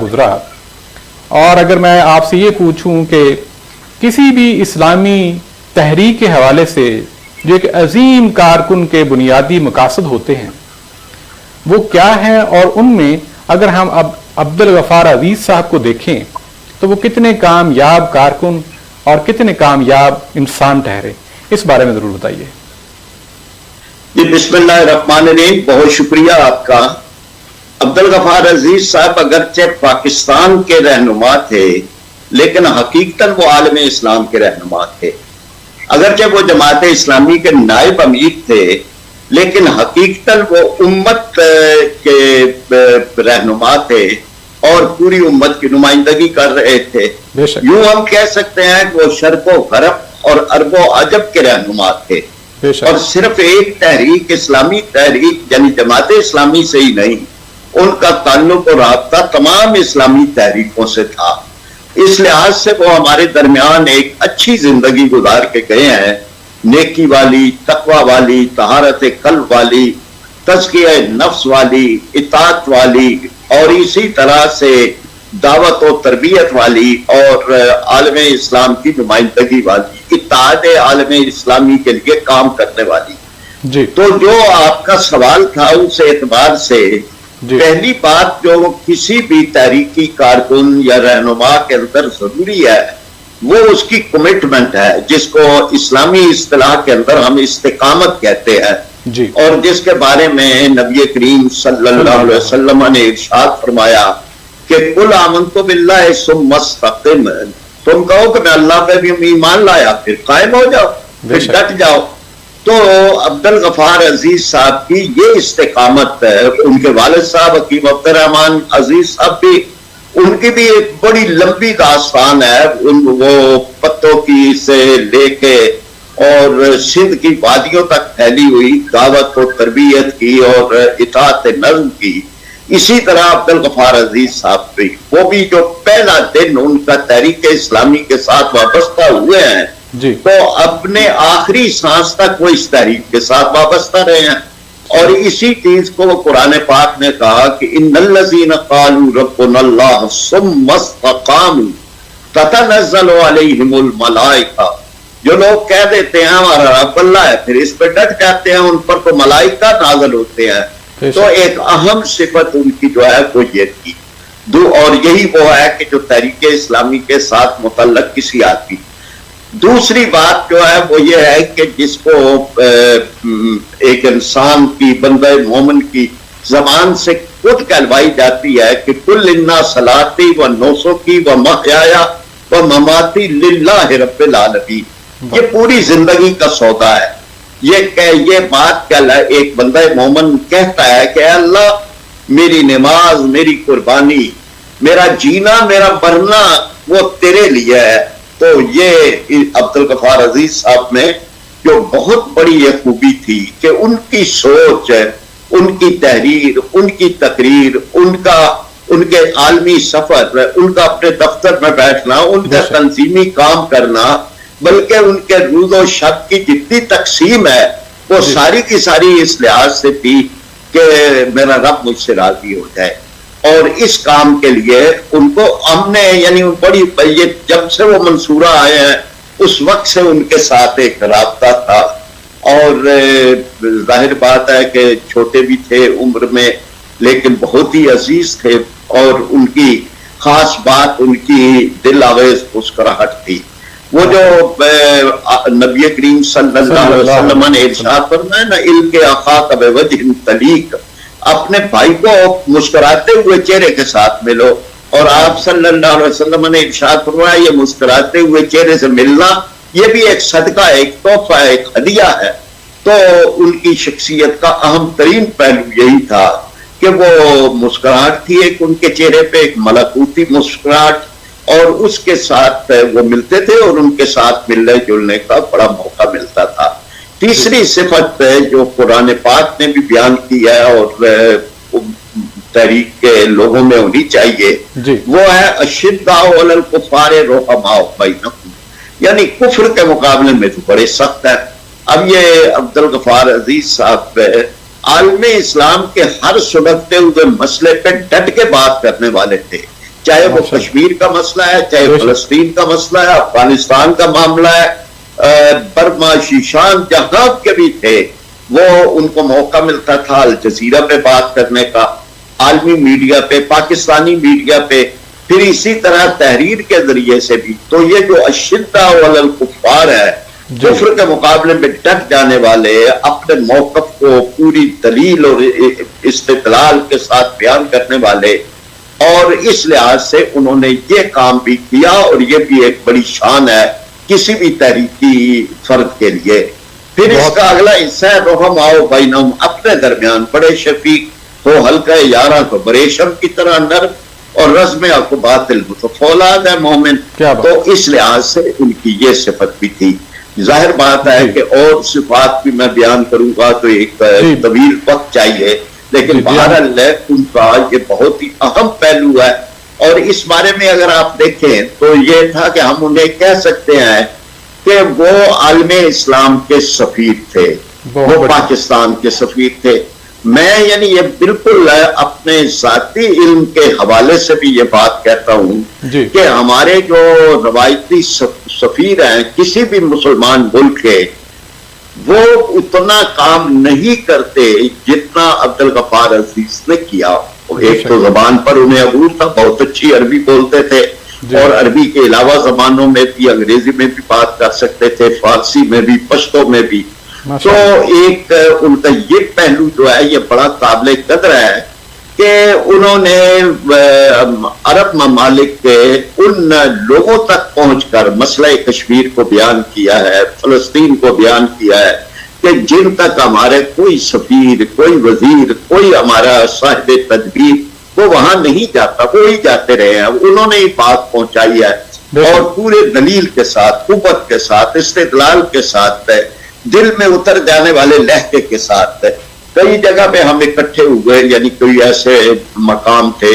گزرا، اور اگر میں آپ سے یہ پوچھوں کہ کسی بھی اسلامی تحریک کے حوالے سے جو ایک عظیم کارکن کے بنیادی مقاصد ہوتے ہیں وہ کیا ہیں، اور ان میں اگر ہم اب عبدالغفار عزیز صاحب کو دیکھیں تو وہ کتنے کامیاب کارکن اور کتنے کامیاب انسان ٹھہرے، اس بارے میں ضرور بتائیے۔ جی بسم اللہ الرحمن الرحیم، بہت شکریہ آپ کا۔ عبدالغفار عزیز صاحب اگرچہ پاکستان کے رہنما تھے لیکن حقیقتاً وہ عالم اسلام کے رہنما تھے۔ اگرچہ وہ جماعت اسلامی کے نائب امیر تھے لیکن حقیقتاً وہ امت کے رہنما تھے اور پوری امت کی نمائندگی کر رہے تھے۔ یوں ہم کہہ سکتے ہیں کہ وہ شرق و غرب اور عرب و عجم کے رہنما تھے، اور صرف ایک تحریک اسلامی تحریک یعنی جماعت اسلامی سے ہی نہیں، ان کا تعلق اور رابطہ تمام اسلامی تحریکوں سے تھا۔ اس لحاظ سے وہ ہمارے درمیان ایک اچھی زندگی گزار کے گئے ہیں، نیکی والی، تقوی والی، طہارت قلب والی، تزکیہ نفس والی، اطاعت والی، اور اسی طرح سے دعوت و تربیت والی اور عالم اسلام کی نمائندگی والی، اتحاد عالم اسلامی کے لیے کام کرنے والی۔ جی تو جو آپ کا سوال تھا اس اعتبار سے پہلی بات جو کسی بھی تحریکی کارکن یا رہنما کے اندر ضروری ہے وہ اس کی کمٹمنٹ ہے، جس کو اسلامی اصطلاح کے اندر ہم استقامت کہتے ہیں، جی اور جس کے بارے میں نبی کریم صلی اللہ علیہ وسلم نے ارشاد فرمایا کہ قل آمنت باللہ ثم استقم، تم کہو کہ میں اللہ پہ بھی ایمان لایا، پھر قائم ہو جاؤ، پھر ڈٹ جاؤ۔ تو عبدالغفار عزیز صاحب کی یہ استقامت ہے، ان کے والد صاحب حکیم عبدالرحمن عزیز صاحب بھی، ان کی بھی ایک بڑی لمبی داستان ہے، وہ پتوں کی سے لے کے اور سندھ کی وادیوں تک پھیلی ہوئی دعوت و تربیت کی اور اطاعت نظم کی۔ اسی طرح عبدالغفار عزیز صاحب بھی، وہ بھی جو پہلا دن ان کا تحریک اسلامی کے ساتھ وابستہ ہوئے ہیں تو اپنے آخری سانس تک وہ اس تحریک کے ساتھ وابستہ رہے ہیں، اور اسی چیز کو قرآن پاک نے کہا کہ ان الذین قالوا ربنا اللہ ثم استقاموا تتنزل علیہم الملائکہ، جو لوگ کہہ دیتے ہیں ہمارا رب اللہ ہے پھر اس پہ ڈٹ جاتے ہیں، ان پر تو ملائکہ نازل ہوتے ہیں۔ تو ایک اہم صفت ان کی جو ہے وہ یہ تھی، اور یہی وہ ہے کہ جو تحریک اسلامی کے ساتھ متعلق کسی آدمی۔ دوسری بات جو ہے وہ یہ ہے کہ جس کو ایک انسان کی، بندہ مومن کی زبان سے خود کہلوائی جاتی ہے کہ کل انا صلاتی و نسکی و محیایا و مماتی للہ رب العالمین، یہ پوری زندگی کا سودا ہے۔ یہ بات ایک بندہ مومن کہتا ہے کہ اے اللہ میری نماز، میری قربانی، میرا جینا، میرا مرنا وہ تیرے لیے ہے۔ تو یہ عبدالغفار عزیز صاحب میں جو بہت بڑی یہ خوبی تھی کہ ان کی سوچ، ان کی تحریر، ان کی تقریر، ان کے عالمی سفر، ان کا اپنے دفتر میں بیٹھنا، ان کا تنظیمی کام کرنا، بلکہ ان کے روز و شب کی جتنی تقسیم ہے وہ ساری کی ساری اس لحاظ سے تھی کہ میرا رب مجھ سے راضی ہو جائے۔ اور اس کام کے لیے ان کو ہم نے یعنی بڑی جب سے وہ منصورہ آئے ہیں اس وقت سے ان کے ساتھ ایک رابطہ تھا، اور ظاہر بات ہے کہ چھوٹے بھی تھے عمر میں لیکن بہت ہی عزیز تھے، اور ان کی خاص بات ان کی دل آویز مسکراہٹ تھی۔ وہ جو نبی کریم صلی اللہ علیہ وسلم نے ارشاد فرمایا نا، علم کے اخاک بوجہ طلیق، اپنے بھائی کو مسکراتے ہوئے چہرے کے ساتھ ملو، اور آپ صلی اللہ علیہ وسلم نے ارشاد فرمایا یہ مسکراتے ہوئے چہرے سے ملنا یہ بھی ایک صدقہ ہے، ایک تحفہ ہے، ایک ہدیہ ہے۔ تو ان کی شخصیت کا اہم ترین پہلو یہی تھا کہ وہ مسکراہٹ تھی ایک ان کے چہرے پہ، ایک ملکوتی مسکراہٹ، اور اس کے ساتھ وہ ملتے تھے اور ان کے ساتھ ملنے جلنے کا بڑا موقع ملتا تھا۔ تیسری صفت جو قرآن پاک نے بھی بیان کی ہے اور تحریک کے لوگوں میں ہونی چاہیے وہ ہے اشداء علی الکفار رحماء بینہم، یعنی کفر کے مقابلے میں تو بڑے سخت ہے۔ اب یہ عبدالغفار عزیز صاحب عالم اسلام کے ہر سلگتے ہوئے مسئلے پہ ڈٹ کے بات کرنے والے تھے، چاہے وہ کشمیر کا مسئلہ ہے، چاہے فلسطین کا مسئلہ ہے، افغانستان کا معاملہ ہے، برما، شیشان، جہاں کے بھی تھے وہ ان کو موقع ملتا تھا الجزیرہ پہ بات کرنے کا، عالمی میڈیا پہ، پاکستانی میڈیا پہ، پھر اسی طرح تحریر کے ذریعے سے بھی۔ تو یہ جو اشداء علی الکفار ہے، کفر کے مقابلے میں ڈٹ جانے والے، اپنے موقف کو پوری دلیل اور استدلال کے ساتھ بیان کرنے والے، اور اس لحاظ سے انہوں نے یہ کام بھی کیا، اور یہ بھی ایک بڑی شان ہے کسی بھی تحریکی فرد کے لیے۔ پھر اس کا اگلا حصہ ہے رحماء بینہم، اپنے درمیان بڑے شفیق ہو، حلقہ یارہ کو بریشم کی طرح نرم، اور رزم عقبات المتفولاد ہے مومن۔ تو اس لحاظ سے ان کی یہ صفت بھی تھی۔ ظاہر بات ہے کہ اور صفات بھی میں بیان کروں گا تو ایک طویل وقت چاہیے، لیکن بہرحال ان کا یہ بہت ہی اہم پہلو ہے۔ اور اس بارے میں اگر آپ دیکھیں تو یہ تھا کہ ہم انہیں کہہ سکتے ہیں کہ وہ عالم اسلام کے سفیر تھے، وہ پاکستان کے سفیر تھے۔ میں یعنی یہ بالکل اپنے ذاتی علم کے حوالے سے بھی یہ بات کہتا ہوں کہ ہمارے جو روایتی سفیر ہیں کسی بھی مسلمان ملک کے، وہ اتنا کام نہیں کرتے جتنا عبدالغفار عزیز نے کیا۔ ایک تو زبان پر انہیں عبور تھا، بہت اچھی عربی بولتے تھے، اور عربی کے علاوہ زبانوں میں بھی، انگریزی میں بھی بات کر سکتے تھے، فارسی میں بھی، پشتو میں بھی۔ تو ایک ان کا یہ پہلو جو ہے یہ بڑا قابل قدر ہے کہ انہوں نے عرب ممالک کے ان لوگوں تک پہنچ کر مسئلہ کشمیر کو بیان کیا ہے، فلسطین کو بیان کیا ہے، کہ جن تک ہمارے کوئی سفیر، کوئی وزیر، کوئی ہمارا صاحب تدبیر وہ وہاں نہیں جاتا، وہ ہی جاتے رہے ہیں، انہوں نے یہ بات پہنچائی ہے، اور پورے دلیل کے ساتھ، قوت کے ساتھ، استدلال کے ساتھ، دل میں اتر جانے والے لہجے کے ساتھ۔ کئی جگہ پہ ہم اکٹھے ہوئے، یعنی کوئی ایسے مقام تھے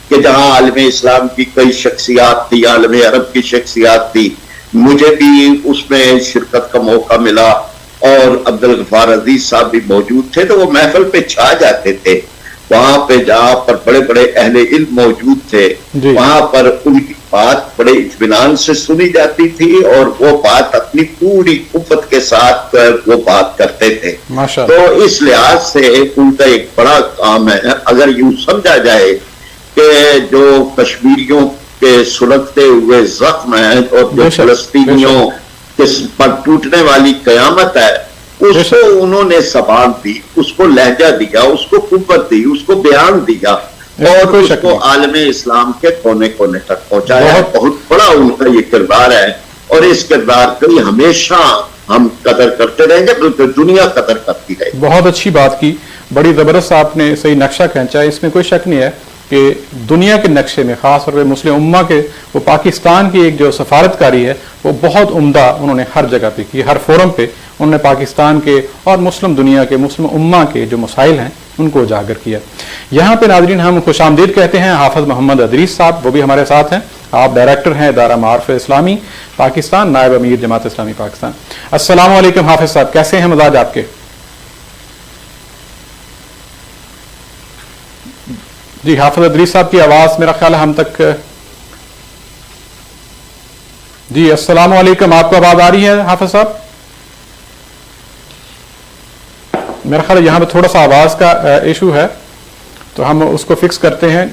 کہ جہاں عالم اسلام کی کئی شخصیات تھی، عالم عرب کی شخصیات تھی، مجھے بھی اس میں شرکت کا موقع ملا، اور عبدالغفار عزیز صاحب بھی موجود تھے، تو وہ محفل پہ چھا جاتے تھے۔ وہاں پہ جہاں پر بڑے بڑے اہل علم موجود تھے، وہاں پر ان کی بات بڑے اطمینان سے سنی جاتی تھی، اور وہ بات اپنی پوری قوت کے ساتھ وہ بات کرتے تھے۔ تو اس لحاظ سے ان کا ایک بڑا کام ہے۔ اگر یوں سمجھا جائے کہ جو کشمیریوں کے سلگتے ہوئے زخم ہیں، اور جو فلسطینیوں کے پر ٹوٹنے والی قیامت ہے، اس کو انہوں نے زبان دی، اس کو لہجہ دیا، اس کو قوت دی، اس کو بیان دیا، اور اس کو عالم اسلام کے کونے کونے تک پہنچایا۔ بہت بڑا ان کا یہ کردار ہے، اور اس کردار کی ہمیشہ ہم قدر کرتے رہیں گے، بلکہ دنیا قدر کرتی رہے گی۔ بہت اچھی بات کی، بڑی زبردست آپ نے صحیح نقشہ کھینچا ہے، اس میں کوئی شک نہیں ہے کہ دنیا کے نقشے میں، خاص طور پہ مسلم امہ کے، وہ پاکستان کی ایک جو سفارتکاری ہے وہ بہت عمدہ انہوں نے ہر جگہ پہ کی، ہر فورم پہ انہوں نے پاکستان کے اور مسلم دنیا کے، مسلم امہ کے جو مسائل ہیں ان کو اجاگر کیا۔ یہاں پہ ناظرین ہم خوش آمدید کہتے ہیں حافظ محمد ادریس صاحب، وہ بھی ہمارے ساتھ ہیں، آپ ڈائریکٹر ہیں ادارہ معارف اسلامی پاکستان، نائب امیر جماعت اسلامی پاکستان۔ السلام علیکم حافظ صاحب، کیسے ہیں مزاج آپ کے؟ جی حافظ ادریس صاحب کی آواز میرا خیال ہے ہم تک، جی السلام علیکم، آپ کو آواز آ رہی ہے حافظ صاحب؟ میرا خیال ہے یہاں پہ تھوڑا سا آواز کا ایشو ہے، تو ہم اس کو فکس کرتے ہیں۔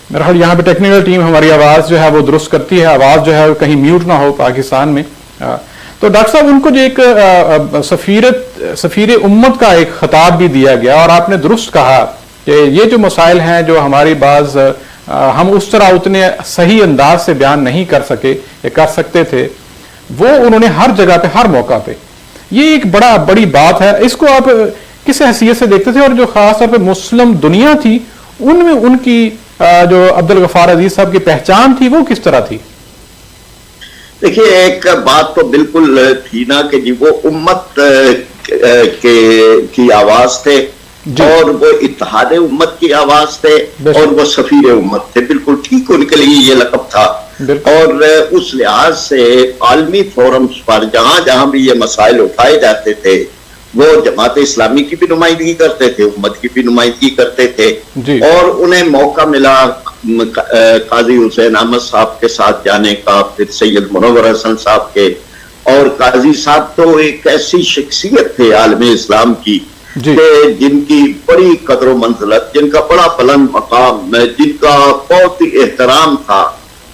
میرا خیال یہاں پہ ٹیکنیکل ٹیم ہماری آواز جو ہے وہ درست کرتی ہے، آواز جو ہے کہیں میوٹ نہ ہو پاکستان میں۔ تو ڈاکٹر صاحب ان کو جو ایک سفیر امت کا ایک خطاب بھی دیا گیا، اور آپ نے درست کہا کہ یہ جو مسائل ہیں جو ہماری بعض ہم اس طرح اتنے صحیح انداز سے بیان نہیں کر سکے یا کر سکتے تھے، وہ انہوں نے ہر جگہ پہ، ہر موقع پہ، یہ ایک بڑی بات ہے۔ اس کو آپ کس حیثیت سے دیکھتے تھے، اور جو خاص طور پہ مسلم دنیا تھی ان میں ان کی جو عبدالغفار عزیز صاحب کی پہچان تھی وہ کس طرح تھی؟ دیکھیے ایک بات تو بالکل تھی نا کہ جی وہ امت کی آواز تھے، اور وہ اتحاد امت کی آواز تھے، اور وہ سفیر امت تھے، بالکل ٹھیک ان کے لیے یہ لقب تھا۔ اور اس لحاظ سے عالمی فورمز پر جہاں جہاں بھی یہ مسائل اٹھائے جاتے تھے وہ جماعت اسلامی کی بھی نمائندگی کرتے تھے, امت کی بھی نمائندگی کرتے تھے, اور انہیں موقع ملا قاضی حسین احمد صاحب کے ساتھ جانے کا, پھر سید منور حسن صاحب کے, اور قاضی صاحب تو ایک ایسی شخصیت تھے عالم اسلام کی کہ جن کی بڑی قدر و منزلت, جن کا بڑا بلند مقام, جن کا بہت ہی احترام تھا,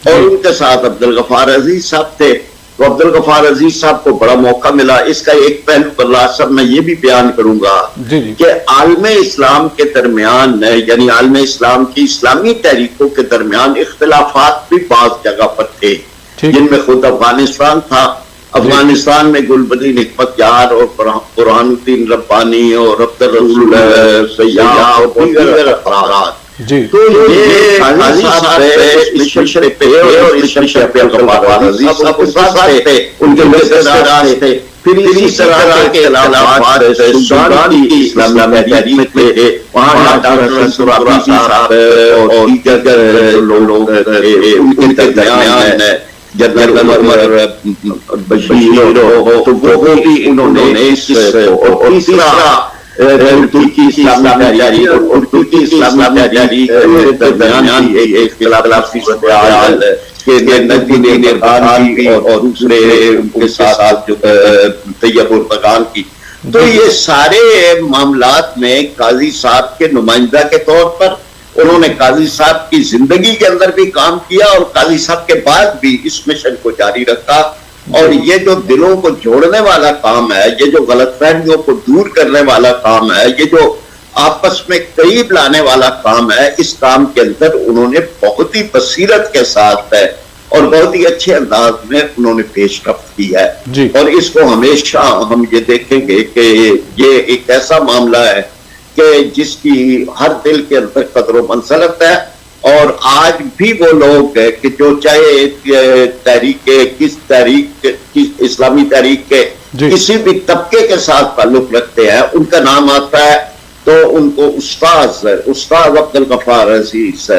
اور ان کے ساتھ عبدالغفار عزیز صاحب تھے. تو عبدالغفار عزیز صاحب کو بڑا موقع ملا. اس کا ایک پہلو برلا صاحب میں یہ بھی بیان کروں گا کہ عالم اسلام کے درمیان, یعنی عالم اسلام کی اسلامی تحریکوں کے درمیان اختلافات بھی بعض جگہ پر تھے, جن میں خود افغانستان تھا. افغانستان میں گلبدین حکمت یار اور برہان الدین ربانی اور عبدالرسول سیاح اور دیگر افراد, تو یہ قاضی صاحب اس مشرے پہ اور اس مشرے پہ عبدالغفار عزیز صاحب اس بات تھے, ان کے مددگار تھے. پھر اسی طرح کے علاوہ سودان کی اسلامی تحریک میں تھے, وہاں ڈاکٹر منصور عباسی صاحب اور دیگر لوگ تھے. ان کے درمیان جنرل عمر بشیر ہو, تو وہ بھی انہوں نے اس, اور تیسرا ترکی اسلامی تحریک اور ترکی اسلامی تحریک کے درمیان ایک اختلافی صورتحال کہ نجدین ارغان کی اور دوسرے ان کے ساتھ جو طیب اربگان کی. تو یہ سارے معاملات میں قاضی صاحب کے نمائندہ کے طور پر انہوں نے قاضی صاحب کی زندگی کے اندر بھی کام کیا, اور قاضی صاحب کے بعد بھی اس مشن کو جاری رکھا. اور یہ جو دلوں کو جوڑنے والا کام ہے, یہ جو غلط فہمیوں کو دور کرنے والا کام ہے, یہ جو آپس میں قریب لانے والا کام ہے, اس کام کے اندر انہوں نے بہت ہی بصیرت کے ساتھ ہے اور بہت ہی اچھے انداز میں انہوں نے پیش رفت کی ہے. اور اس کو ہمیشہ ہم یہ دیکھیں گے کہ یہ ایک ایسا معاملہ ہے کہ جس کی ہر دل کے اندر قدر و منزلت ہے. اور آج بھی وہ لوگ کہ جو چاہے تحریک اسلامی تحریک کے کسی بھی طبقے کے ساتھ تعلق رکھتے ہیں, ان کا نام آتا ہے تو ان کو استاد عبدالغفار عزیز,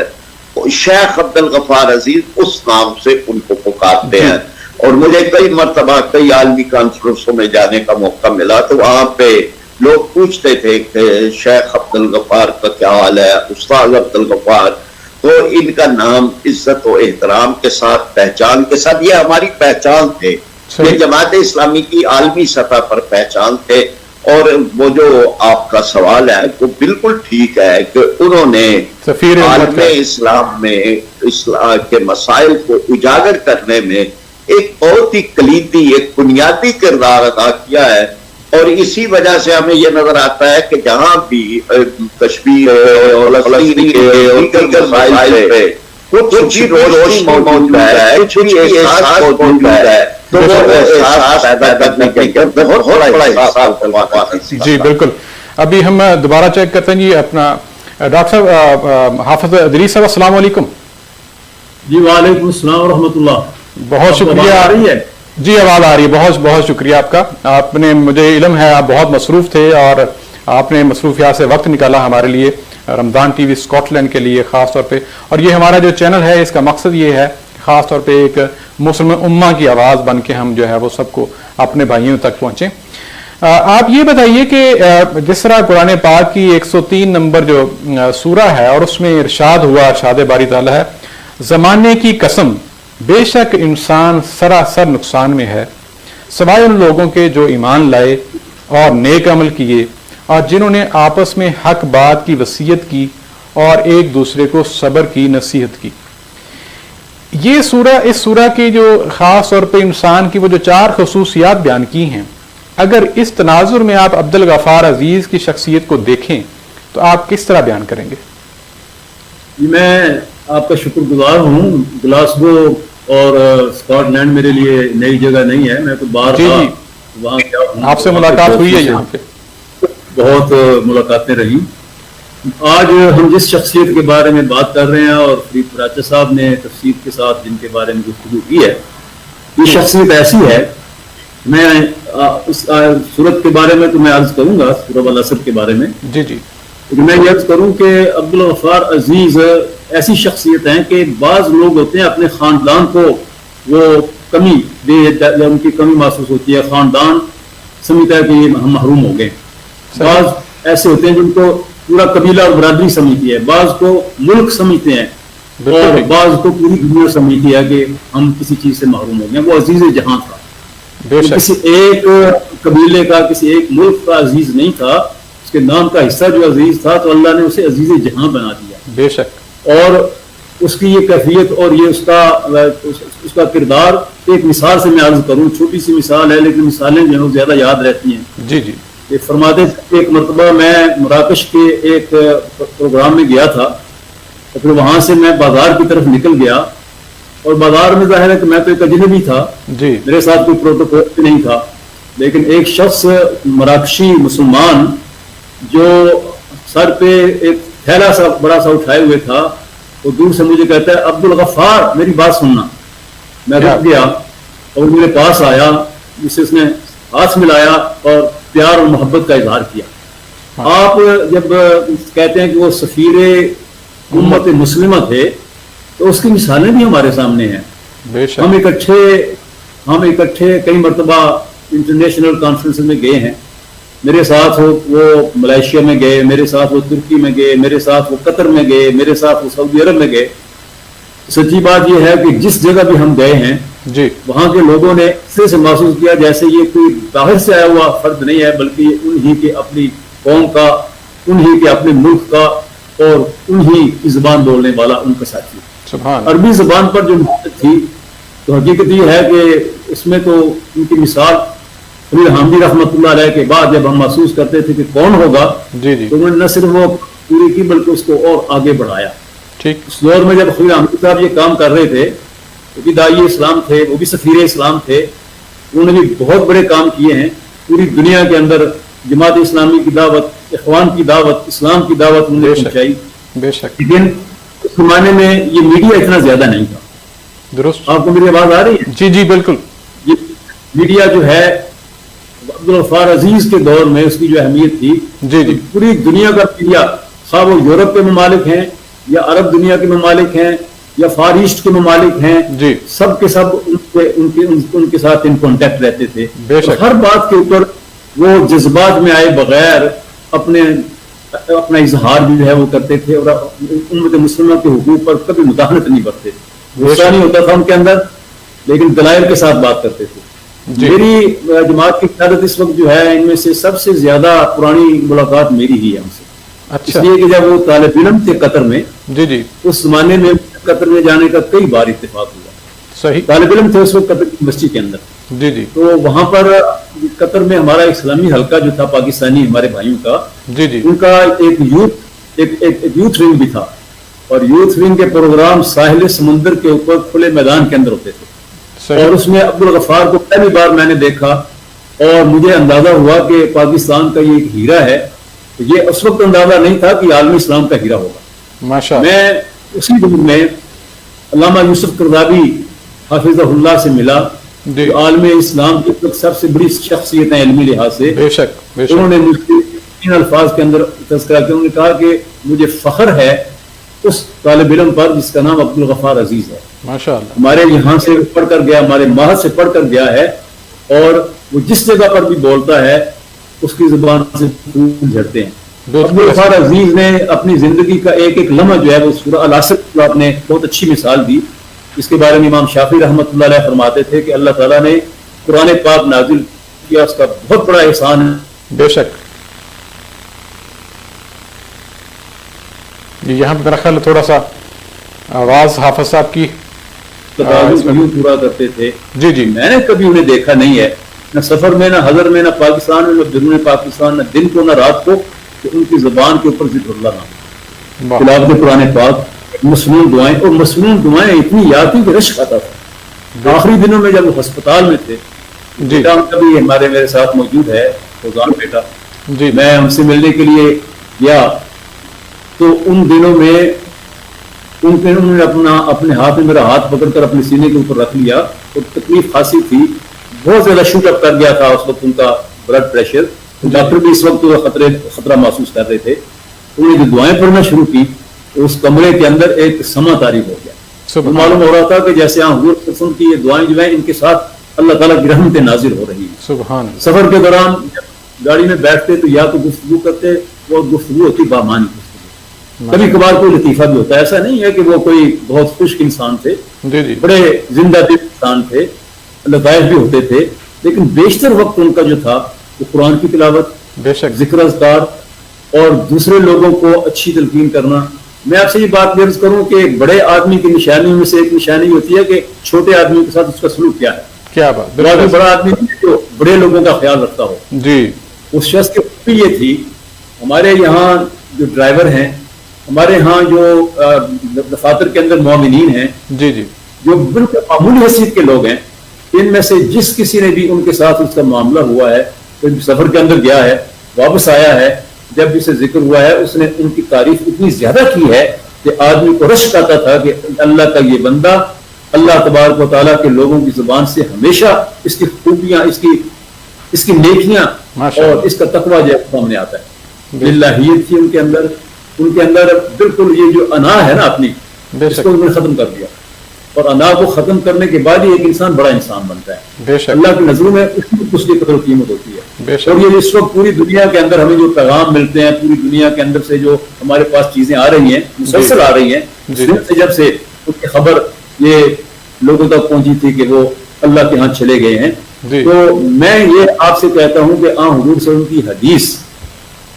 شیخ عبدالغفار عزیز اس نام سے ان کو پکارتے ہیں. اور مجھے کئی مرتبہ کئی عالمی کانفرنسوں میں جانے کا موقع ملا, تو وہاں پہ لوگ پوچھتے تھے کہ شیخ عبدالغفار کا کیا حال ہے, استاد عبدالغفار. تو ان کا نام عزت و احترام کے ساتھ, پہچان کے ساتھ, یہ ہماری پہچان تھے, یہ جماعت اسلامی کی عالمی سطح پر پہچان تھے. اور وہ جو آپ کا سوال ہے وہ بالکل ٹھیک ہے کہ انہوں نے عالم اسلام میں اسلام کے مسائل کو اجاگر کرنے میں ایک بہت ہی کلیدی, ایک بنیادی کردار ادا کیا ہے. اور اسی وجہ سے ہمیں یہ نظر آتا ہے کہ جہاں بھی کشمیر اور فلسطین کے اور دیگر مسائل پہ کچھ بھی روشنی موجود ہے, کچھ بھی احساس موجود ہے, تو وہ احساس پیدا کرنے کے بہت بڑا احساس. جی بالکل. ابھی ہم دوبارہ چیک کرتے ہیں. جی اپنا ڈاکٹر صاحب حافظ ادریس صاحب السلام علیکم. جی وعلیکم السلام ورحمۃ اللہ. بہت شکریہ. آ رہی ہے؟ جی آواز آ رہی ہے. بہت بہت شکریہ آپ کا. آپ نے, مجھے علم ہے آپ بہت مصروف تھے اور آپ نے مصروفیات سے وقت نکالا ہمارے لیے, رمضان ٹی وی اسکاٹ لینڈ کے لیے خاص طور پہ. اور یہ ہمارا جو چینل ہے اس کا مقصد یہ ہے خاص طور پہ ایک مسلم امہ کی آواز بن کے ہم جو ہے وہ سب کو اپنے بھائیوں تک پہنچیں. آپ یہ بتائیے کہ جس طرح قرآن پاک کی 103 نمبر جو سورہ ہے اور اس میں ارشاد ہوا, ارشاد باری تعالیٰ ہے, زمانے کی قسم بے شک انسان سراسر نقصان میں ہے سوائے ان لوگوں کے جو ایمان لائے اور نیک عمل کیے اور جنہوں نے آپس میں حق بات کی وصیت کی اور ایک دوسرے کو صبر کی نصیحت کی. یہ سورہ, اس سورہ کی جو خاص طور پہ انسان کی وہ جو 4 خصوصیات بیان کی ہیں, اگر اس تناظر میں آپ عبدالغفار عزیز کی شخصیت کو دیکھیں تو آپ کس طرح بیان کریں گے؟ میں آپ کا شکر گزار ہوں. گلاسگو اور اسکاٹ لینڈ میرے لیے نئی جگہ نہیں ہے, میں تو باہر وہاں کیا ہوں. آپ سے ملاقات ہوئی ہے یہاں پہ؟ بہت ملاقاتیں رہی. آج ہم جس شخصیت کے بارے میں بات کر رہے ہیں اور فرید فراچہ صاحب نے تفصیل کے ساتھ جن کے بارے میں گفتگو کی ہے, یہ شخصیت ایسی ہے. میں اس صورت کے بارے میں تو میں عرض کروں گا, سورہ العصر کے بارے میں. جی جی. میں یہ عرض کروں کہ عبدالغفار عزیز ایسی شخصیت ہیں کہ بعض لوگ ہوتے ہیں اپنے خاندان کو وہ کمی یا ان کی کمی محسوس ہوتی ہے، خاندان سمجھتا ہے کہ یہ ہم محروم ہو گئے. بعض ایسے ہوتے ہیں جن کو پورا قبیلہ اور برادری سمجھتی ہے، بعض کو ملک سمجھتے ہیں اور بعض کو پوری دنیا سمجھتی ہے کہ ہم کسی چیز سے محروم ہو گئے. وہ عزیز جہاں تھا، کسی ایک قبیلے کا کسی ایک ملک کا عزیز نہیں تھا، اس کے نام کا حصہ جو عزیز تھا تو اللہ نے اسے عزیز جہاں بنا دیا. بے شک. اور اس کی یہ کیفیت اور یہ اس کا کردار ایک مثال سے میں عرض کروں، چھوٹی سی مثال ہے لیکن مثالیں جو ہیں زیادہ یاد رہتی ہیں. جی جی. فرماتے ایک مرتبہ میں مراکش کے ایک پروگرام میں گیا تھا، اور پھر وہاں سے میں بازار کی طرف نکل گیا، اور بازار میں ظاہر ہے کہ میں تو ایک اجنبی تھا جی، میرے ساتھ کوئی پروٹوکول بھی نہیں تھا، لیکن ایک شخص مراکشی مسلمان جو سر پہ ایک تھیلا سا بڑا سا اٹھائے ہوئے تھا، وہ دور سے مجھے کہتا ہے عبد الغفار میری بات سننا. میں رک گیا اور میرے پاس آیا، جس سے اس نے ہاتھ ملایا اور پیار اور محبت کا اظہار کیا. آپ جب کہتے ہیں کہ وہ سفیر امت مسلمہ تھے تو اس کی مثالیں بھی ہمارے سامنے ہیں. ہم اکٹھے کئی مرتبہ انٹرنیشنل کانفرنس میں گئے ہیں. میرے ساتھ وہ ملائیشیا میں گئے، میرے ساتھ وہ ترکی میں گئے، میرے ساتھ وہ قطر میں گئے، میرے ساتھ وہ سعودی عرب میں گئے. سچی بات یہ ہے کہ جس جگہ بھی ہم گئے ہیں جی، وہاں کے لوگوں نے اس سے محسوس کیا جیسے یہ کوئی باہر سے آیا ہوا فرد نہیں ہے، بلکہ یہ انہی کے اپنی قوم کا، انہی کے اپنے ملک کا اور انہی کی زبان بولنے والا ان کا ساتھی. سبحان. عربی زبان پر جو محبت تھی تو حقیقت یہ ہے کہ اس میں تو ان کی مثال خلیل حامدی رحمۃ اللہ علیہ کے بعد جب ہم محسوس کرتے تھے کہ کون ہوگا جی جی، تو انہوں نے نہ صرف وہ پوری کی بلکہ اس کو اور آگے بڑھایا. ٹھیک. اس دور میں جب خلیل حامدی صاحب یہ کام کر رہے تھے، وہ بھی داعی اسلام تھے، وہ بھی سفیر اسلام تھے، انہوں نے بھی بہت بڑے کام کیے ہیں. پوری دنیا کے اندر جماعت اسلامی کی دعوت، اخوان کی دعوت، اسلام کی دعوت انہوں نے پہنچائی. بے شک. لیکن اس زمانے میں یہ میڈیا اتنا زیادہ نہیں تھا. درست. آپ کو میری آواز آ رہی ہے؟ جی جی بالکل. یہ میڈیا جو ہے عبدالغفار عزیز کے دور میں اس کی جو اہمیت تھی، جی جی، پوری دنیا کا میڈیا، خواہ وہ یورپ کے ممالک ہیں یا عرب دنیا کے ممالک ہیں یا فار ایسٹ کے ممالک ہیں، جی، سب کے سب ان کے ساتھ ان کانٹیکٹ رہتے تھے. بے شک. ہر بات کے اوپر وہ جذبات میں آئے بغیر اپنا اظہار جو ہے وہ کرتے تھے، اور امت مسلمہ کے حقوق پر کبھی مداخلت نہیں کرتے. غصہ نہیں ہوتا تھا ان کے اندر، لیکن دلائل کے ساتھ بات کرتے تھے. جی. میری جماعت کی قیادت اس وقت جو ہے ان میں سے سب سے زیادہ پرانی ملاقات میری ہی ہے ان سے. اس اچھا. لیے کہ جب وہ طالب علم تھے قطر میں، جی جی، اس زمانے میں قطر میں جانے کا کئی بار اتفاق ہوا. صحیح. طالب علم تھے اس وقت قطر کی مسجد کے اندر. جی جی، تو وہاں پر قطر میں ہمارا اسلامی حلقہ جو تھا پاکستانی ہمارے بھائیوں کا، جی جی، ان کا ایک یوتھ ونگ بھی تھا، اور یوتھ ونگ کے پروگرام ساحل سمندر کے اوپر کھلے میدان کے اندر ہوتے تھے. اور صحیح. اس میں عبدالغفار کو پہلی بار میں نے دیکھا اور مجھے اندازہ ہوا کہ پاکستان کا یہ ایک ہیرا ہے. یہ اس وقت اندازہ نہیں تھا کہ عالمی اسلام کا ہیرا ہوگا. ماشاء اللہ. میں اسی دن میں علامہ یوسف قرضاوی حافظہ اللہ سے ملا، جی، جو عالم اسلام کی سب سے بڑی شخصیت ہیں علمی لحاظ سے. بے شک بے انہوں شک. نے مجھ سے ان الفاظ کے اندر تذکرہ کیا. انہوں نے کہا کہ مجھے فخر ہے اس طالب علم پر جس کا نام عبدالغفار عزیز ہے. ماشاء اللہ. ہمارے یہاں سے پڑھ کر گیا، ہمارے ماہر سے پڑھ کر گیا ہے، اور وہ جس جگہ پر بھی بولتا ہے اس کی زبان سے پھول جھڑتے ہیں. عبدالغفار عزیز نے اپنی زندگی کا ایک ایک لمحہ جو ہے وہ سورہ العصر کو آپ نے بہت اچھی مثال دی. اس کے بارے میں امام شافعی رحمۃ اللہ علیہ فرماتے تھے کہ اللہ تعالیٰ نے قرآن پاک نازل کیا، اس کا بہت بڑا احسان ہے. بے شک. یہاں پہ میرا خیال تھوڑا سا آواز حافظ صاحب کی یوں پورا کرتے تھے. جی جی، میں نے کبھی انہیں دیکھا نہیں ہے، نہ سفر میں، نہ حضر میں، نہ پاکستان میں، نہ بیرون پاکستان، نہ دن کو نہ رات کو، کہ ان کی زبان کے اوپر ذکر اللہ نام، واہ. تلاوت قرآن پاک، مسنون دعائیں، اور مسنون دعائیں اتنی یاد تھی کہ رشک آتا تھا. آخری دنوں میں جب وہ ہسپتال میں تھے، جی بیٹا ان کا بھی میرے ساتھ موجود ہے، فوزان بیٹا، جی، میں ان سے ملنے کے لیے گیا تو ان دنوں میں انہوں نے اپنے ہاتھ میں میرا ہاتھ پکڑ کر اپنے سینے کے اوپر رکھ لیا، اور تکلیف خاصی تھی، بہت زیادہ شوٹ اپ کر گیا تھا اس وقت ان کا بلڈ پریشر. ڈاکٹر بھی اس وقت خطرہ محسوس کر رہے تھے. انہوں نے جو دعائیں پڑھنا شروع کی اس کمرے کے اندر ایک سما طاری ہو گیا. تو معلوم ہو رہا تھا کہ جیسے حضور کی یہ دعائیں جو ہیں ان کے ساتھ اللہ تعالیٰ کی رحمتیں نازل ہو رہی ہیں. سبحان. سفر کے دوران گاڑی میں بیٹھتے تو یا تو گفتگو کرتے، وہ گفتگو ہوتی بامانی گفتگو، کبھی کبھار کوئی لطیفہ بھی ہوتا ہے. ایسا نہیں ہے کہ وہ کوئی بہت خشک انسان تھے، بڑے زندہ دل انسان تھے، لطائف بھی ہوتے تھے، لیکن بیشتر وقت ان کا جو تھا وہ قرآن کی تلاوت، بے شک، ذکر اذکار اور دوسرے لوگوں کو اچھی تلقین کرنا. میں آپ سے یہ بات عرض کروں کہ ایک بڑے آدمی کی نشانیوں میں سے ایک نشانی ہوتی ہے کہ چھوٹے آدمی کے ساتھ اس کا سلوک کیا ہے. کیا بات. بڑا آدمی جو بڑے لوگوں کا خیال رکھتا ہو. جی. اس شخص کی خوبی یہ تھی، ہمارے یہاں جو ڈرائیور ہیں، ہمارے ہاں جو دفاتر کے اندر مومنین ہیں، جی جی، جو بالکل معمولی حیثیت کے لوگ ہیں، ان میں سے جس کسی نے بھی ان کے ساتھ اس کا معاملہ ہوا ہے، کوئی سفر کے اندر گیا ہے، واپس آیا ہے، جب اسے ذکر ہوا ہے اس نے ان کی تعریف اتنی زیادہ کی ہے کہ آدمی کو رشک آتا تھا کہ اللہ کا یہ بندہ اللہ تبارک و تعالیٰ کے لوگوں کی زبان سے ہمیشہ اس کی خوبیاں، اس کی نیکیاں اور اس کا تقویٰ جو سامنے آتا ہے. للہیت تھی ان کے اندر بالکل یہ جو انا ہے نا اپنی، اس کو انہوں نے ختم کر دیا. اور انا کو ختم کرنے کے بعد ہی ایک انسان بڑا انسان بنتا ہے. اللہ کی نظروں میں اس کی قدر و قیمت ہوتی ہے. اور یہ اس وقت پوری دنیا کے اندر ہمیں جو پیغام ملتے ہیں، پوری دنیا کے اندر سے جو ہمارے پاس چیزیں آ رہی ہیں، مسلسل آ رہی ہیں، جب سے ان کی خبر یہ لوگوں تک پہنچی تھی کہ وہ اللہ کے ہاں چلے گئے ہیں. تو میں یہ آپ سے کہتا ہوں کہ حضور سے ان کی حدیث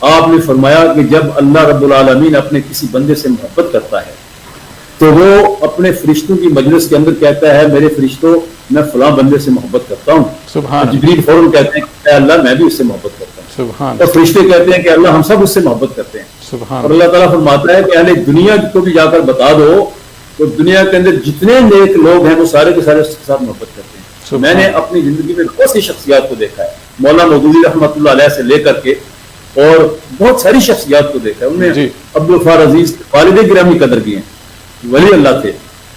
آپ نے فرمایا کہ جب اللہ رب العالمین اپنے کسی بندے سے محبت کرتا ہے تو وہ اپنے فرشتوں کی مجلس کے اندر کہتا ہے میرے فرشتوں میں فلاں بندے سے محبت کرتا ہوں. جبریل فوراً کہتے ہیں کہ اللہ میں بھی اس سے محبت کرتا ہوں. اور فرشتے کہتے ہیں کہ اللہ ہم سب اس سے محبت کرتے ہیں. اور اللہ تعالیٰ فرماتا ہے کہ اہل دنیا کو بھی جا کر بتا دو تو دنیا کے اندر جتنے نیک لوگ ہیں وہ سارے کے سارے اس کے ساتھ محبت کرتے ہیں. میں نے اپنی زندگی میں بہت سی شخصیات کو دیکھا ہے، مولانا مودودی رحمۃ اللہ علیہ سے لے کر کے اور بہت ساری شخصیات کو دیکھا ہے. انہوں نے عبدالغفار عزیز والد گرامی قدر کی ہیں، ولی اللہ تھے.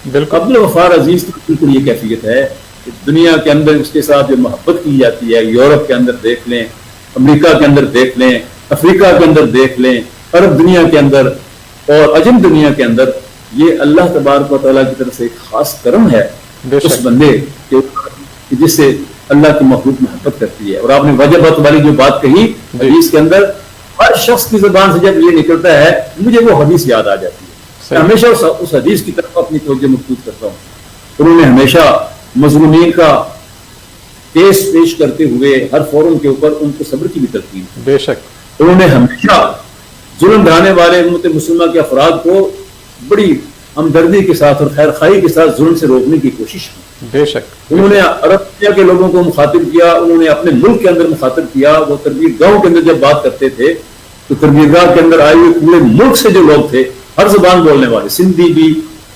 عبدالغفار عزیز کی بالکل یہ کیفیت ہے کہ دنیا کے اندر اس کے ساتھ جو محبت کی جاتی ہے، یورپ کے اندر دیکھ لیں، امریکہ کے اندر دیکھ لیں، افریقہ کے اندر دیکھ لیں، عرب دنیا کے اندر اور عجم دنیا کے اندر، یہ اللہ تبارک و تعالیٰ کی طرف سے ایک خاص کرم ہے اس بندے کے جس سے اللہ کی مخلوق محبت کرتی ہے. اور آپ نے وجبت والی جو بات کہی حدیث کے اندر، ہر شخص کی زبان سے جب یہ نکلتا ہے مجھے وہ حدیث یاد آ جاتی ہے. میں ہمیشہ اس حدیث کی طرف اپنی توجہ مبذول کرتا ہوں. انہوں نے ہمیشہ مظلومین کا کیس پیش کرتے ہوئے ہر فورم کے اوپر ان کو صبر کی بھی تلقین. بے شک انہوں نے ہمیشہ ظلم ڈھانے والے امت مسلمہ کے افراد کو بڑی ہمدردی کے ساتھ اور خیر خواہی کے ساتھ ظلم سے روکنے کی کوشش کی. بے شک انہوں نے عرب دنیا کے لوگوں کو مخاطب کیا، انہوں نے اپنے ملک کے اندر مخاطب کیا. وہ تربیت گاہوں کے اندر جب بات کرتے تھے تو تربیت گاہ کے اندر آئے ہوئے پورے ملک سے جو لوگ تھے، ہر زبان بولنے والے، سندھی بھی،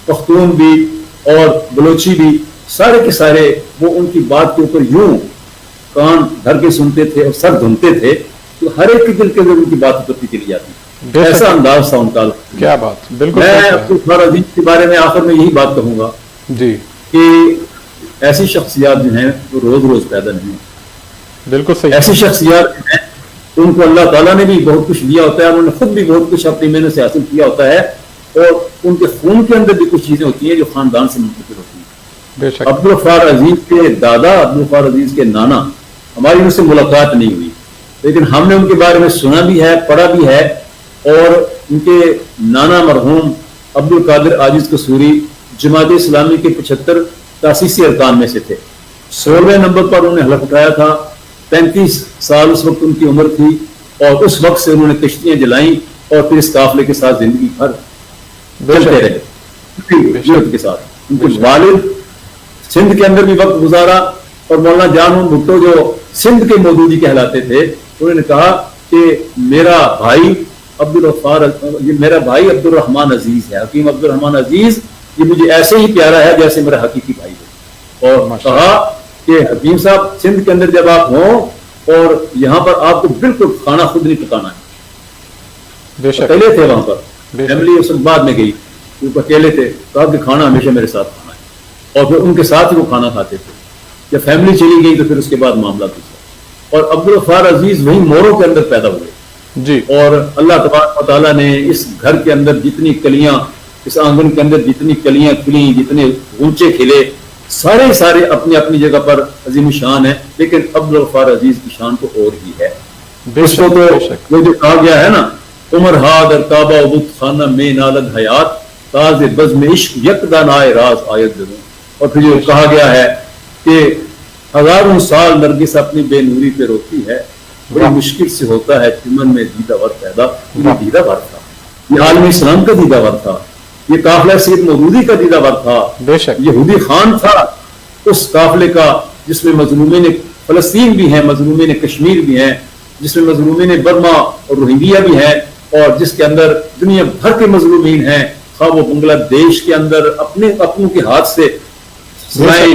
پختون بھی اور بلوچی بھی، سارے کے سارے وہ ان کی بات کے اوپر یوں کان دھر کے سنتے تھے اور سر دھنتے تھے تو ہر ایک کے دل کے اندر ان کی بات اترتی چلی جاتی. ایسا انداز تھا ان کا. کیا بات. بالکل میں عبدالغفار عزیز کے بارے میں آخر میں یہی بات کہوں گا جی کہ ایسی شخصیات جو ہیں وہ روز روز پیدا نہیں ہیں. بالکل صحیح. ایسی شخصیات ہیں ان کو اللہ تعالیٰ نے بھی بہت کچھ دیا ہوتا ہے، انہوں نے خود بھی بہت کچھ اپنی محنت سے حاصل کیا ہوتا ہے اور ان کے خون کے اندر بھی کچھ چیزیں ہوتی ہیں جو خاندان سے منتقل ہوتی ہیں. بے شک. عبدالغفار عزیز کے دادا، عبدالغفار عزیز کے نانا، ہماری ان سے ملاقات نہیں ہوئی لیکن ہم نے ان کے بارے میں سنا بھی ہے، پڑھا بھی ہے. اور ان کے نانا مرحوم عبدالقادر عاجز قصوری جماعت اسلامی کے 75 تاسیسی ارکان میں سے تھے. 16ویں نمبر پر انہوں نے حلف اٹھایا تھا. 35 سال اس وقت ان کی عمر تھی اور اس وقت سے انہوں نے کشتیاں جلائیں اور پھر اس قافلے کے ساتھ زندگی بھر چلتے رہے کے ساتھ. ان کے والد سندھ کے اندر بھی وقت گزارا اور مولانا جان بھٹو جو سندھ کے مودودی کہلاتے تھے انہوں نے کہا کہ میرا بھائی عبدالرحمان عزیز ہے، حکیم عبدالرحمان عزیز، یہ مجھے ایسے ہی پیارا ہے جیسے میرا حقیقی بھائی ہے. اور کہا کہ حکیم صاحب سندھ کے اندر جب آپ ہوں اور یہاں پر آپ کو بالکل کھانا خود نہیں پکانا ہے. اکیلے تھے وہاں پر، فیملی اس بعد میں گئی، وہ اکیلے تھے. کہا کہ کھانا ہمیشہ میرے ساتھ کھانا ہے اور پھر ان کے ساتھ ہی وہ کھانا کھاتے تھے. جب فیملی چلی گئی تو پھر اس کے بعد معاملہ دوسرا. اور عبدالغفار عزیز وہیں موروں کے اندر پیدا ہوئے. جی اور اللہ تبارک و تعالیٰ نے اس گھر کے اندر جتنی کلیاں، اس آنگن کے اندر جتنی کلیاں کھلی، جتنے غنچے کھلے، سارے اپنی اپنی جگہ پر عظیم شان ہیں، لیکن عبدالغفار عزیز کی شان تو اور ہی ہے۔ اس کو تو وہ جو کہا گیا ہے نا، عمر ہادر کعبہ بت خانہ میں نالد حیات، تاز بزم عشق یکدان آئے راز آیت ضرور۔ اور پھر جو کہا گیا ہے کہ ہزاروں سال نرگس اپنی بے نوری پہ روتی ہے، بڑی مشکل سے ہوتا ہے چمن میں دیدہ ور پیدا۔ یہ دیدہ ور تھا، یہ عالم اسلام کا دیدہ ور تھا، یہ قافلہ سید مودودی کا دیدہ ور تھا، بے شک یہودی خان تھا اس قافلے کا، جس میں مظلومین فلسطین بھی ہیں، مظلومین کشمیر بھی ہیں، جس میں مظلومین برما اور روہنگیا بھی ہیں، اور جس کے اندر دنیا بھر کے مظلومین ہیں، خواہ وہ بنگلہ دیش کے اندر اپنوں کے ہاتھ سے سنائے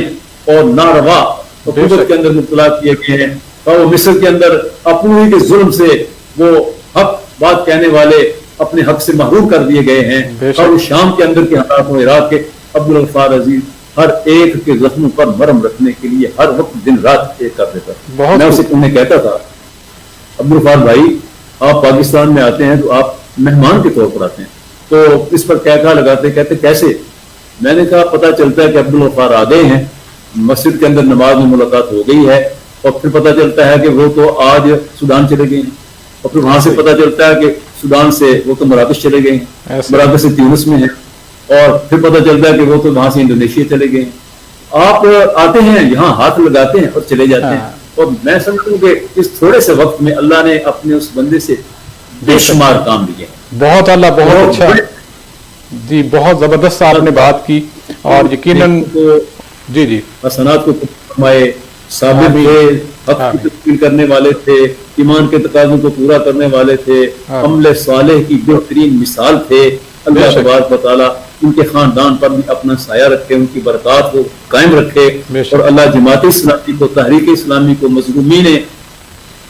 اور ناروا حکومت کے اندر مبتلا کیے گئے ہیں، اور وہ مصر کے اندر اپنوں ہی کے ظلم سے وہ حق بات کہنے والے اپنے حق سے محروم کر دیے گئے ہیں، اور شام کے اندر کے حالات و عراق کے عبدالغفار عزیز ہر ایک کے زخموں پر مرہم رکھنے کے لیے ہر وقت دن رات ایک کر دیتا۔ میں اسے انہیں کہتا تھا، عبدالغفار بھائی آپ پاکستان میں آتے ہیں تو آپ مہمان کے طور پر آتے ہیں، تو اس پر کیا لگاتے ہیں؟ کہتے کیسے؟ میں نے کہا پتہ چلتا ہے کہ عبدالغفار آ گئے ہیں، مسجد کے اندر نماز میں ملاقات ہو گئی ہے، اور پھر پتہ چلتا ہے کہ وہ تو آج سودان چلے گئے ہیں، اور پھر وہاں سے پتہ چلتا ہے کہ سودان سے وہ تو مراکش چلے گئے ہیں، مراکش سے تیونس میں ہیں، اور پھر پتہ چلتا ہے کہ وہ تو وہاں سے انڈونیشیا چلے گئے ہیں۔ آپ آتے ہیں یہاں ہاتھ لگاتے ہیں اور چلے جاتے ہیں، اور میں سمجھتا ہوں کہ اس تھوڑے سے وقت میں اللہ نے اپنے اس بندے سے بے شمار کام لیے۔ بہت اللہ بہت اچھا جی، بہت زبردست آپ نے بات کی، اور یقیناً جی حسنات کو فرمائے، ثابت تھے، حق کی تکمیل کرنے والے تھے، ایمان کے تقاضوں کو پورا کرنے والے تھے، عمل صالح کی بہترین مثال تھے۔ اللہ تبارک و تعالیٰ ان کے خاندان پر بھی اپنا سایہ رکھے، ان کی برکات کو قائم رکھے، اور اللہ جماعت اسلامی کو، تحریک اسلامی کو، مظلومین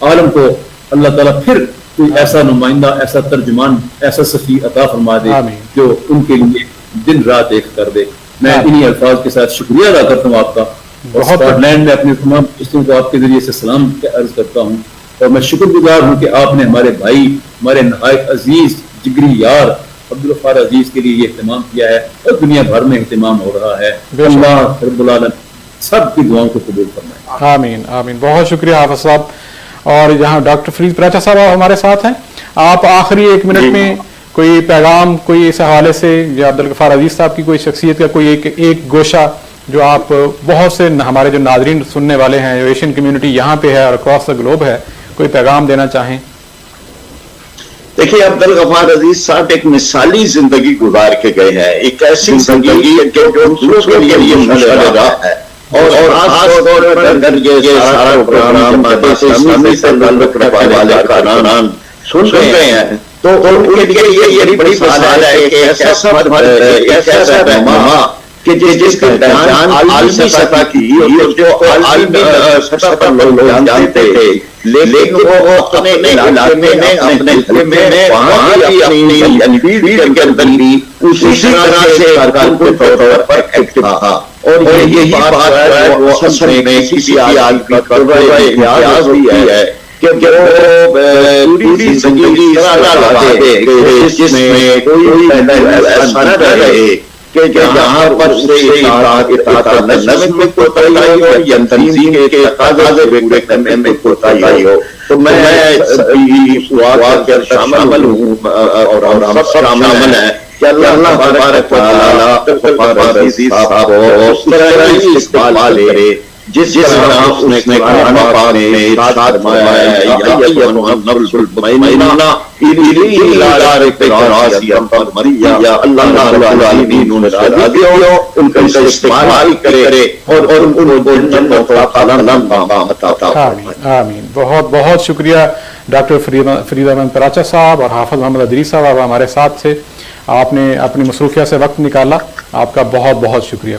عالم کو اللہ تعالیٰ پھر کوئی ایسا نمائندہ، ایسا ترجمان، ایسا سفیر عطا فرما دے جو ان کے لیے دن رات ایک کر دے۔ میں انہی الفاظ کے ساتھ شکریہ ادا کرتا ہوں آپ کا، اور اسکاٹ لینڈ میں اپنے تمام دوستوں کو آپ کے ذریعے سے سلام عرض کرتا ہوں، اور میں شکر گزار ہوں کہ آپ نے ہمارے بھائی، ہمارے نہایت عزیز جگری یار عبدالغفار عزیز کے لیے یہ اہتمام کیا ہے، اور دنیا بھر میں اہتمام ہو رہا ہے۔ اللہ رب العالمین سب کی دعاؤں کو قبول فرمائے۔ آمین آمین، بہت شکریہ حافظ صاحب۔ اور یہاں ڈاکٹر فرید پراچا صاحب ہمارے ساتھ ہیں، آپ آخری 1 منٹ میں کوئی پیغام، کوئی اس حوالے سے، یا عبدالغفار عزیز صاحب کی کوئی شخصیت کا کوئی ایک گوشہ جو آپ بہت سے ہمارے جو ناظرین سننے والے ہیں، جو ایشین کمیونٹی یہاں پہ ہے اور اکراس دا گلوب ہے، کوئی پیغام دینا چاہیں؟ دیکھیے عبدالغفار عزیز صاحب ایک مثالی زندگی گزار کے گئے ہیں، ایک ایسی زندگی کہ جو دوسروں کے لیے مشعل راہ ہے، اور خاص طور پر اگر یہ سارا پروگرام جماعت اسلامی سے تعلق رکھنے والے کارکنان سن رہے ہیں تو ان کے لیے یہ بڑی مثال ہے کہ ایسا مرد، ایک ایسا رہنما کہ جس کا بیان عالمی سطح کی، جو عالمی سطح پر لوگ جانتے تھے، لیکن وہ اپنے علاقے میں، اپنے حلقے میں، وہاں بھی اپنی فیلڈ کے اندر بھی اسی طرح سے کارکن کے طور پر ایکٹیو تھا، اور یہی بات ہے وہ اصل میں کسی آدمی کا امتیاز ہوتی ہے کہ وہ پوری زندگی اس طرح لگا دے جس میں کوئی ایسا نہ رہے کہ جہاں پر اسے اطاعت نظم میں کوتاہی ہو یا تنظیم کے تقاضے پورے کرنے میں کوتاہی ہو۔ تو میں اس واقعہ کے شامل ہوں، اور ہم سب شامل ہیں کہ اللہ تبارک و تعالیٰ عبدالغفار عزیز صاحب کو اس طرح ہی استقبال کرے جس طرح اس نے قرآن پاک میں ارشاد فرمایا ہے، یا ایھا النفس المطمئنہ ارجعی الی ربک راضیہ مرضیہ۔ اللہ رب العالمین ان راضی ہو، ان کا استقبال کرے، اور ان کو جنت عطا فرمائے۔ آمین۔ بہت بہت شکریہ ڈاکٹر فرید احمد پراچا صاحب اور حافظ محمد ادریس صاحب ہمارے ساتھ تھے، آپ نے اپنی مصروفیت سے وقت نکالا، آپ کا بہت بہت شکریہ۔